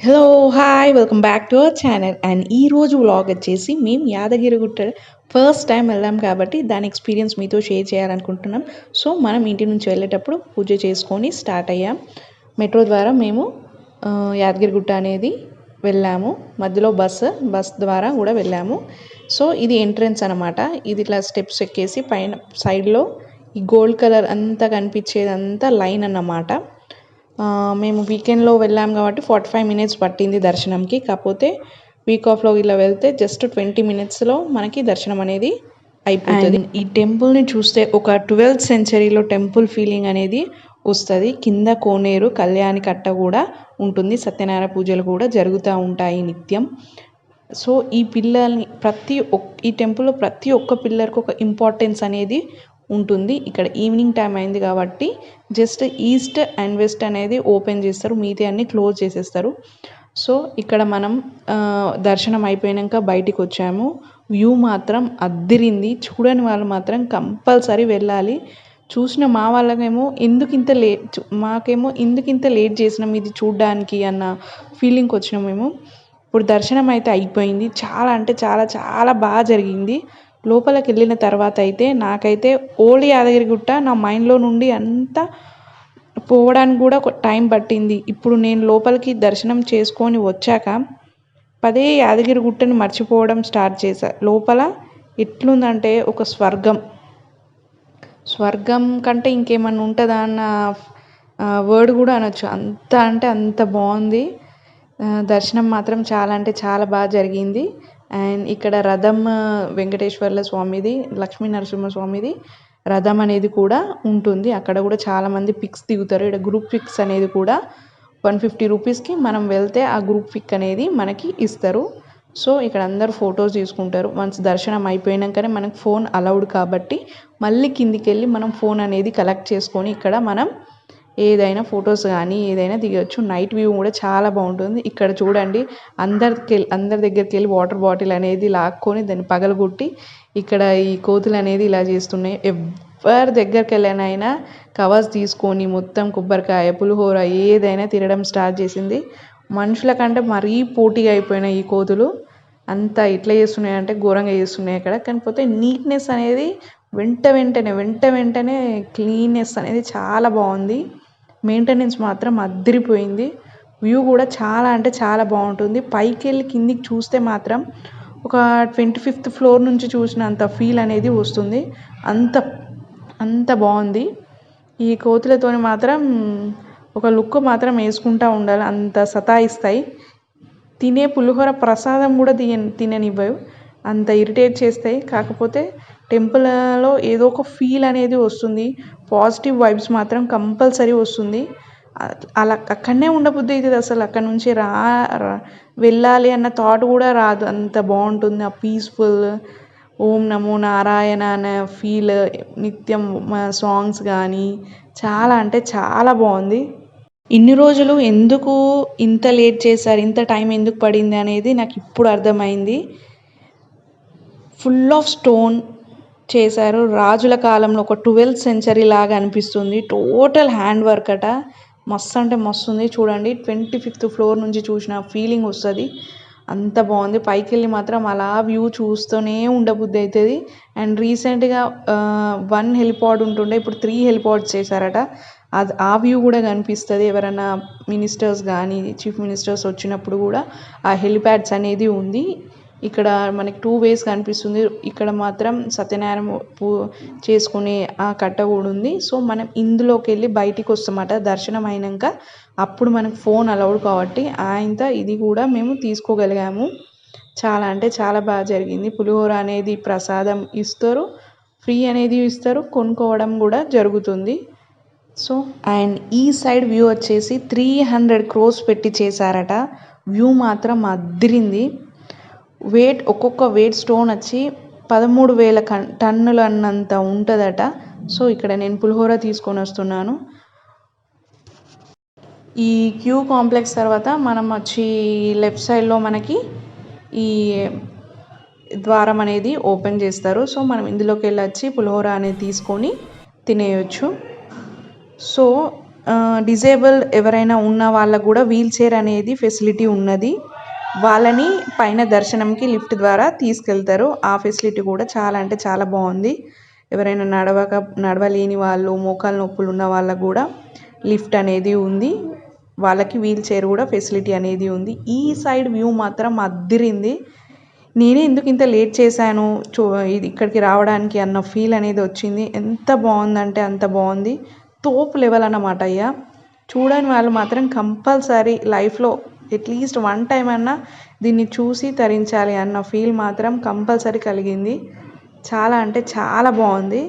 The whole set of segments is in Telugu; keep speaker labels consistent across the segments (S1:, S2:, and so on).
S1: Hello hi welcome back to our channel. And ఈరోజు వ్లాగ్ వచ్చేసి మేము యాదగిరిగుట్ట ఫస్ట్ టైం వెళ్ళాం కాబట్టి దాని ఎక్స్పీరియన్స్ మీతో షేర్ చేయాలనుకుంటున్నాం. సో మనం ఇంటి నుంచి వెళ్ళేటప్పుడు పూజ చేసుకొని స్టార్ట్ అయ్యాం. మెట్రో ద్వారా మేము యాదగిరిగుట్ట అనేది వెళ్ళాము. మధ్యలో బస్ ద్వారా కూడా వెళ్ళాము. సో ఇది ఎంట్రన్స్ అనమాట. ఇది ఇట్లా స్టెప్స్ ఎక్కేసి పైన సైడ్లో ఈ గోల్డ్ కలర్ అంతా కనిపించేదంతా లైన్ అన్నమాట. మేము వీకెండ్లో వెళ్ళాం కాబట్టి 45 మినిట్స్ పట్టింది దర్శనంకి. కాకపోతే వీక్ ఆఫ్లో ఇలా వెళ్తే జస్ట్ 20 మినిట్స్లో మనకి దర్శనం అనేది అయిపోతుంది. ఈ టెంపుల్ని చూస్తే ఒక 12th సెంచరీలో టెంపుల్ ఫీలింగ్ అనేది వస్తుంది. కింద కోనేరు కళ్యాణి కట్ట కూడా ఉంటుంది. సత్యనారాయణ పూజలు కూడా జరుగుతూ ఉంటాయి నిత్యం. సో ఈ పిల్లల్ని ఈ టెంపుల్లో ప్రతి ఒక్క పిల్లర్కి ఒక ఇంపార్టెన్స్ అనేది ఉంటుంది. ఇక్కడ ఈవినింగ్ టైం అయింది కాబట్టి జస్ట్ ఈస్ట్ అండ్ వెస్ట్ అనేది ఓపెన్ చేస్తారు, మిగతా అన్ని క్లోజ్ చేసేస్తారు. సో ఇక్కడ మనం దర్శనం అయిపోయాక బయటికి వచ్చాము. వ్యూ మాత్రం అద్దిరింది. చూడని వాళ్ళు మాత్రం కంపల్సరీ వెళ్ళాలి. చూసిన మా వాళ్ళకేమో మాకేమో ఎందుకు ఇంత లేట్ చేసినాం ఇది చూడడానికి అన్న ఫీలింగ్కి వచ్చినాం మేము. ఇప్పుడు దర్శనం అయితే అయిపోయింది. చాలా అంటే చాలా చాలా బాగా జరిగింది. లోపలికి వెళ్ళిన తర్వాత అయితే నాకైతే ఓల్డ్ యాదగిరిగుట్ట నా మైండ్లో నుండి అంతా పోవడానికి కూడా టైం పట్టింది. ఇప్పుడు నేను లోపలికి దర్శనం చేసుకొని వచ్చాక పదే యాదగిరిగుట్టని మర్చిపోవడం స్టార్ట్ చేశా. లోపల ఎట్లుందంటే ఒక స్వర్గం కంటే ఇంకేమన్నా ఉంటుందా అన్న వర్డ్ కూడా అనొచ్చు. అంత అంటే అంత బాగుంది. దర్శనం మాత్రం చాలా అంటే చాలా బాగా జరిగింది. అండ్ ఇక్కడ రథం వెంకటేశ్వర్ల స్వామిది, లక్ష్మీ నరసింహస్వామిది రథం అనేది కూడా ఉంటుంది. అక్కడ కూడా చాలామంది పిక్స్ దిగుతారు. ఇక్కడ గ్రూప్ పిక్స్ అనేది కూడా 150 రూపీస్కి మనం వెళ్తే ఆ గ్రూప్ పిక్ అనేది మనకి ఇస్తారు. సో ఇక్కడ అందరూ ఫొటోస్ తీసుకుంటారు. వన్స్ దర్శనం అయిపోయాకనే మనకు ఫోన్ అలౌడ్ కాబట్టి మళ్ళీ కిందికి వెళ్ళి మనం ఫోన్ అనేది కలెక్ట్ చేసుకొని ఇక్కడ మనం ఏదైనా ఫొటోస్ కానీ ఏదైనా దిగొచ్చు. నైట్ వ్యూ కూడా చాలా బాగుంటుంది. ఇక్కడ చూడండి, అందరి దగ్గరికి వెళ్ళి వాటర్ బాటిల్ అనేది లాక్కొని దాన్ని పగలగొట్టి ఇక్కడ ఈ కోతులు అనేది ఇలా చేస్తున్నాయి. ఎవరి దగ్గరికి వెళ్ళినైనా కవర్స్ తీసుకొని మొత్తం కొబ్బరికాయ, పులిహోర ఏదైనా తినడం స్టార్ట్ చేసింది. మనుషుల కంటే మరీ పోటీగా అయిపోయినాయి ఈ కోతులు. అంతా ఇట్లా చేస్తున్నాయి అంటే ఘోరంగా చేస్తున్నాయి అక్కడ. కాకపోతే నీట్నెస్ అనేది వెంటనే క్లీన్నెస్ అనేది చాలా బాగుంది. మెయింటెనెన్స్ మాత్రం అదిరిపోయింది. వ్యూ కూడా చాలా అంటే చాలా బాగుంటుంది. పైకి వెళ్ళి కిందికి చూస్తే మాత్రం ఒక 25th ఫ్లోర్ నుంచి చూసినంత ఫీల్ అనేది వస్తుంది. అంత బాగుంది. ఈ కోతులతోని మాత్రం ఒక లుక్ మాత్రం వేసుకుంటూ ఉండాలి, అంత సతాయిస్తాయి. తినే పులిహోర ప్రసాదం కూడా తిననివ్వవు, అంత ఇరిటేట్ చేస్తాయి. కాకపోతే టెంపుల్లో ఏదో ఒక ఫీల్ అనేది వస్తుంది. పాజిటివ్ వైబ్స్ మాత్రం కంపల్సరీ వస్తుంది. అలా అక్కడనే ఉండబుద్ధి అవుతుంది. అసలు అక్కడ నుంచి వెళ్ళాలి అన్న థాట్ కూడా రాదు. అంత బాగుంటుంది. ఆ పీస్ఫుల్ ఓం నమో నారాయణ అనే ఫీల్, నిత్యం సాంగ్స్ కానీ చాలా అంటే చాలా బాగుంది. ఇన్ని రోజులు ఎందుకు ఇంత లేట్ చేశారు, ఇంత టైం ఎందుకు పడింది అనేది నాకు ఇప్పుడు అర్థమైంది. ఫుల్ ఆఫ్ స్టోన్ చేశారు. రాజుల కాలంలో ఒక 12th సెంచరీ లాగా అనిపిస్తుంది. టోటల్ హ్యాండ్ వర్క్ అట. మస్తు అంటే మస్తు ఉంది. చూడండి, 25th ఫ్లోర్ నుంచి చూసిన ఫీలింగ్ వస్తుంది. అంత బాగుంది. పైకి వెళ్ళి మాత్రం అలా వ్యూ చూస్తూనే ఉండబుద్ధి అవుతుంది. అండ్ రీసెంట్గా 1 హెలిపాడ్ ఉంటుండే, ఇప్పుడు 3 హెలిపాడ్స్ చేశారట. ఆ వ్యూ కూడా కనిపిస్తుంది. ఎవరైనా మినిస్టర్స్ కానీ చీఫ్ మినిస్టర్స్ వచ్చినప్పుడు కూడా ఆ హెలిప్యాడ్స్ అనేది ఉంది. ఇక్కడ మనకి 2 వేస్ కనిపిస్తుంది. ఇక్కడ మాత్రం సత్యనారాయణ చేసుకునే ఆ కట్ట కూడా ఉంది. సో మనం ఇందులోకి వెళ్ళి బయటికి వస్తామట దర్శనం అయినాక. అప్పుడు మనకు ఫోన్ అలౌడ్ కాబట్టి ఇది కూడా మేము తీసుకోగలిగాము. చాలా అంటే చాలా బాగా జరిగింది. పులిహోర అనేది ప్రసాదం ఇస్తారు, ఫ్రీ అనేది ఇస్తారు, కొనుక్కోవడం కూడా జరుగుతుంది. సో అండ్ ఈ సైడ్ వ్యూ వచ్చేసి 300 crores పెట్టి చేశారట. వ్యూ మాత్రం అదిరింది. ఒక్కొక్క వెయిట్ స్టోన్ వచ్చి 13,000 టన్నులు అన్నంత ఉంటుందట. సో ఇక్కడ నేను పులిహోర తీసుకొని వస్తున్నాను. ఈ క్యూ కాంప్లెక్స్ తర్వాత మనం వచ్చి లెఫ్ట్ సైడ్లో మనకి ఈ ద్వారం అనేది ఓపెన్ చేస్తారు. సో మనం ఇందులోకి వెళ్ళొచ్చి పులిహోర అనేది తీసుకొని తినేయచ్చు. సో డిజేబుల్ ఎవరైనా ఉన్న వాళ్ళకు కూడా వీల్ చైర్ అనేది ఫెసిలిటీ ఉన్నది. వాళ్ళని పైన దర్శనంకి లిఫ్ట్ ద్వారా తీసుకెళ్తారు. ఆ ఫెసిలిటీ కూడా చాలా అంటే చాలా బాగుంది. ఎవరైనా నడవలేని వాళ్ళు, మోకాలు నొప్పులు ఉన్న వాళ్ళకు కూడా లిఫ్ట్ అనేది ఉంది. వాళ్ళకి వీల్ చైర్ కూడా ఫెసిలిటీ అనేది ఉంది. ఈ సైడ్ వ్యూ మాత్రం అద్దిరింది. నేనే ఎందుకు ఇంత లేట్ చేశాను ఇది ఇక్కడికి రావడానికి అన్న ఫీల్ అనేది వచ్చింది. ఎంత బాగుందంటే అంత బాగుంది. తోపు లెవెల్ అన్నమాట అయ్యా. చూడని వాళ్ళు మాత్రం కంపల్సరీ లైఫ్లో అట్లీస్ట్ వన్ టైం అన్నా దీన్ని చూసి తరించాలి అన్న ఫీల్ మాత్రం కంపల్సరీ కలిగింది. చాలా అంటే చాలా బాగుంది.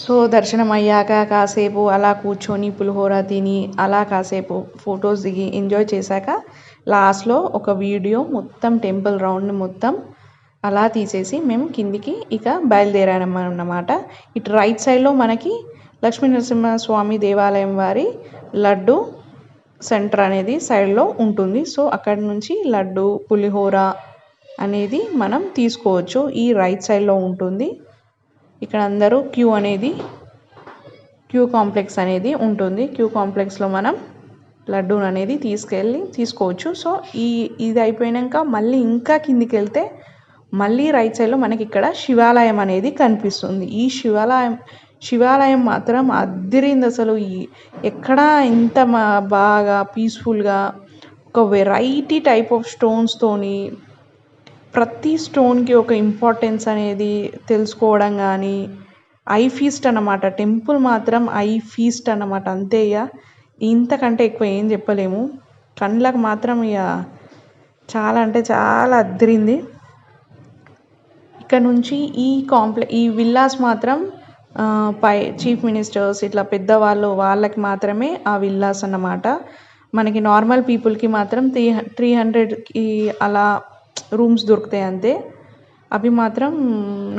S1: సో దర్శనం అయ్యాక కాసేపు అలా కూర్చొని పులిహోర తిని అలా కాసేపు ఫొటోస్ దిగి ఎంజాయ్ చేశాక లాస్ట్లో ఒక వీడియో మొత్తం టెంపుల్ రౌండ్ మొత్తం అలా తీసేసి మేము కిందికి ఇక బయలుదేరామన్నమాట. ఇటు రైట్ సైడ్లో మనకి లక్ష్మీ నరసింహస్వామి దేవాలయం వారి లడ్డు సెంటర్ అనేది సైడ్లో ఉంటుంది. సో అక్కడి నుంచి లడ్డు పులిహోర అనేది మనం తీసుకోవచ్చు. ఈ రైట్ సైడ్లో ఉంటుంది. ఇక్కడ అందరూ క్యూ కాంప్లెక్స్ అనేది ఉంటుంది. క్యూ కాంప్లెక్స్లో మనం లడ్డూ అనేది తీసుకోవచ్చు. సో ఇది అయిపోయాక మళ్ళీ ఇంకా కిందికి వెళ్తే మళ్ళీ రైట్ సైడ్లో మనకి ఇక్కడ శివాలయం అనేది కనిపిస్తుంది. ఈ శివాలయం మాత్రం అద్దిరింది అసలు. ఎక్కడ ఇంత బాగా పీస్ఫుల్గా ఒక వెరైటీ టైప్ ఆఫ్ స్టోన్స్తోని ప్రతి స్టోన్కి ఒక ఇంపార్టెన్స్ అనేది తెలుసుకోవడం కానీ ఐ ఫీస్ట్ అన్నమాట. టెంపుల్ మాత్రం ఐ ఫీస్ట్ అన్నమాట. అంతే ఇక ఇంతకంటే ఎక్కువ ఏం చెప్పలేము. కళ్ళకు మాత్రం ఇక చాలా అంటే చాలా అద్దిరింది. ఇక్కడ నుంచి ఈ విల్లాస్ మాత్రం చీఫ్ మినిస్టర్స్ ఇట్లా పెద్దవాళ్ళు వాళ్ళకి మాత్రమే ఆ విల్లాస్ అన్నమాట. మనకి నార్మల్ పీపుల్కి మాత్రం 300కి అలా రూమ్స్ దొరుకుతాయి అంతే. అవి మాత్రం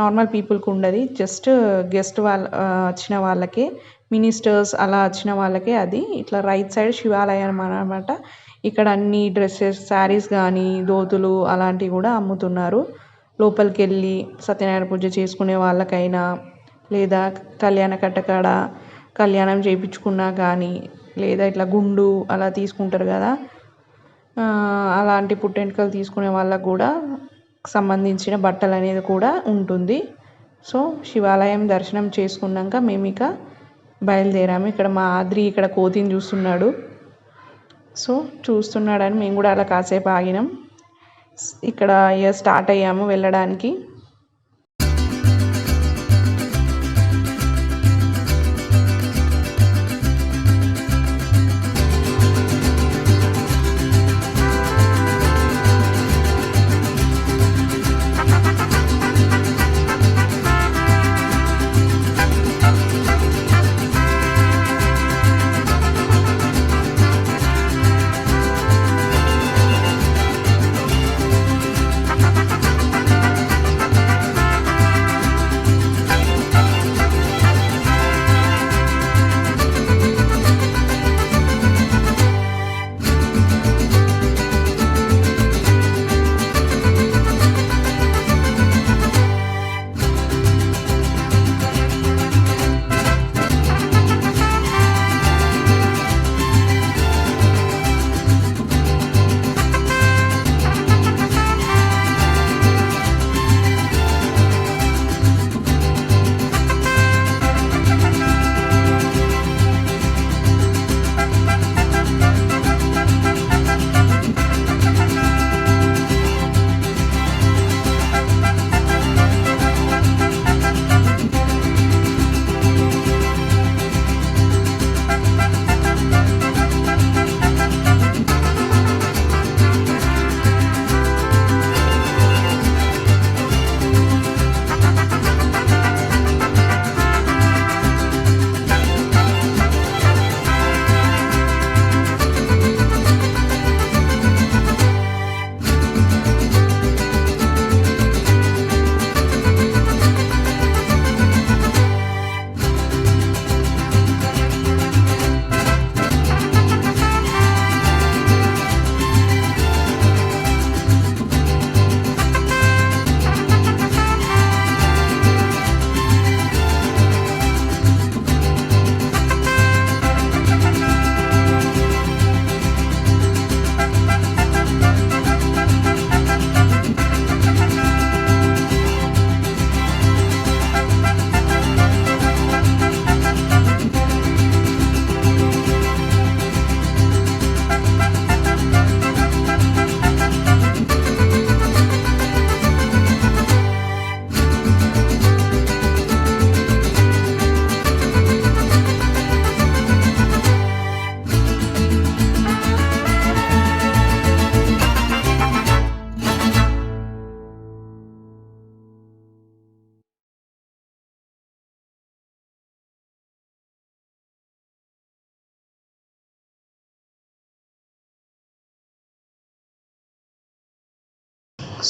S1: నార్మల్ పీపుల్కి ఉండదు. జస్ట్ గెస్ట్ వచ్చిన వాళ్ళకే, మినిస్టర్స్ అలా వచ్చిన వాళ్ళకే అది. ఇట్లా రైట్ సైడ్ శివాలయం అన్నమాట. ఇక్కడ అన్ని డ్రెస్సెస్, శారీస్ కానీ ధోతులు అలాంటివి కూడా అమ్ముతున్నారు. లోపలికి వెళ్ళి సత్యనారాయణ పూజ చేసుకునే వాళ్ళకైనా లేదా కళ్యాణ కట్టకాడ కళ్యాణం చేయించుకున్నా కానీ లేదా ఇట్లా గుండు అలా తీసుకుంటారు కదా, అలాంటి పుట్టెంటుకలు తీసుకునే వాళ్ళకు కూడా సంబంధించిన బట్టలు అనేది కూడా ఉంటుంది. సో శివాలయం దర్శనం చేసుకున్నాక మేము ఇక బయలుదేరాము. ఇక్కడ మా ఆద్రి ఇక్కడ కోతిని చూస్తున్నాడు. సో చూస్తున్నాడని మేము కూడా అలా కాసేపు ఆగినాం. ఇక్కడ ఇక స్టార్ట్ అయ్యాము వెళ్ళడానికి.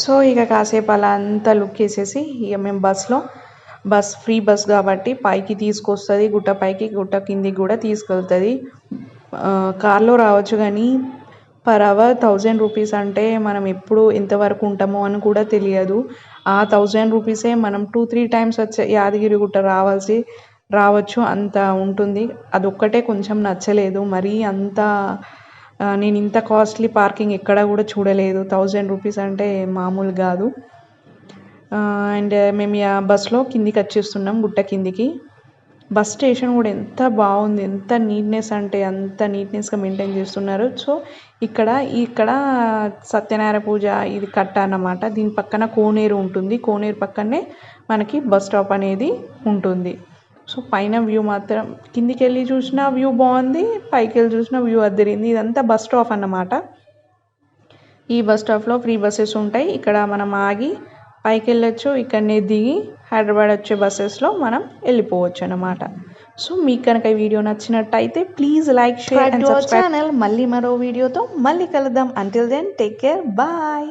S1: సో ఇక కాసేపు అలా అంతా లుక్ వేసేసి ఇక మేము ఫ్రీ బస్ కాబట్టి పైకి తీసుకొస్తుంది, గుట్ట పైకి గుట్ట కిందికి కూడా తీసుకెళ్తుంది. కార్లో రావచ్చు కానీ పర్ అవర్ 1000 రూపీస్ అంటే మనం ఎప్పుడు ఎంతవరకు ఉంటామో అని కూడా తెలియదు. ఆ 1000 రూపీసే మనం 2-3 టైమ్స్ వచ్చే యాదగిరిగుట్ట రావచ్చు, అంత ఉంటుంది. అదొక్కటే కొంచెం నచ్చలేదు. మరీ అంత నేను ఇంత కాస్ట్లీ పార్కింగ్ ఎక్కడ కూడా చూడలేదు. 1000 రూపీస్ అంటే మామూలు కాదు. అండ్ మేము బస్లో కిందికి వచ్చేస్తున్నాం, గుట్ట కిందికి. బస్ స్టేషన్ కూడా ఎంత బాగుంది, ఎంత నీట్నెస్ అంటే అంత నీట్నెస్గా మెయింటైన్ చేస్తున్నారు. సో ఇక్కడ సత్యనారాయణ పూజ ఇది కట్ట అన్నమాట. దీని పక్కన కోనేరు ఉంటుంది. కోనేరు పక్కనే మనకి బస్ స్టాప్ అనేది ఉంటుంది. సో పైన వ్యూ మాత్రం కిందికి వెళ్ళి చూసినా వ్యూ బాగుంది, పైకి వెళ్ళి చూసినా వ్యూ అద్దరింది. ఇదంతా బస్ స్టాప్ అన్నమాట. ఈ బస్ స్టాప్లో ఫ్రీ బస్సెస్ ఉంటాయి. ఇక్కడ మనం ఆగి పైకి వెళ్ళొచ్చు, ఇక్కడనే దిగి హైదరాబాద్ వచ్చే బస్సెస్లో మనం వెళ్ళిపోవచ్చు అన్నమాట. సో మీకు కనుక ఈ వీడియో నచ్చినట్టయితే please like, share and subscribe channel. మళ్ళీ మరో వీడియోతో మళ్ళీ కలుద్దాం. Until then take care, bye.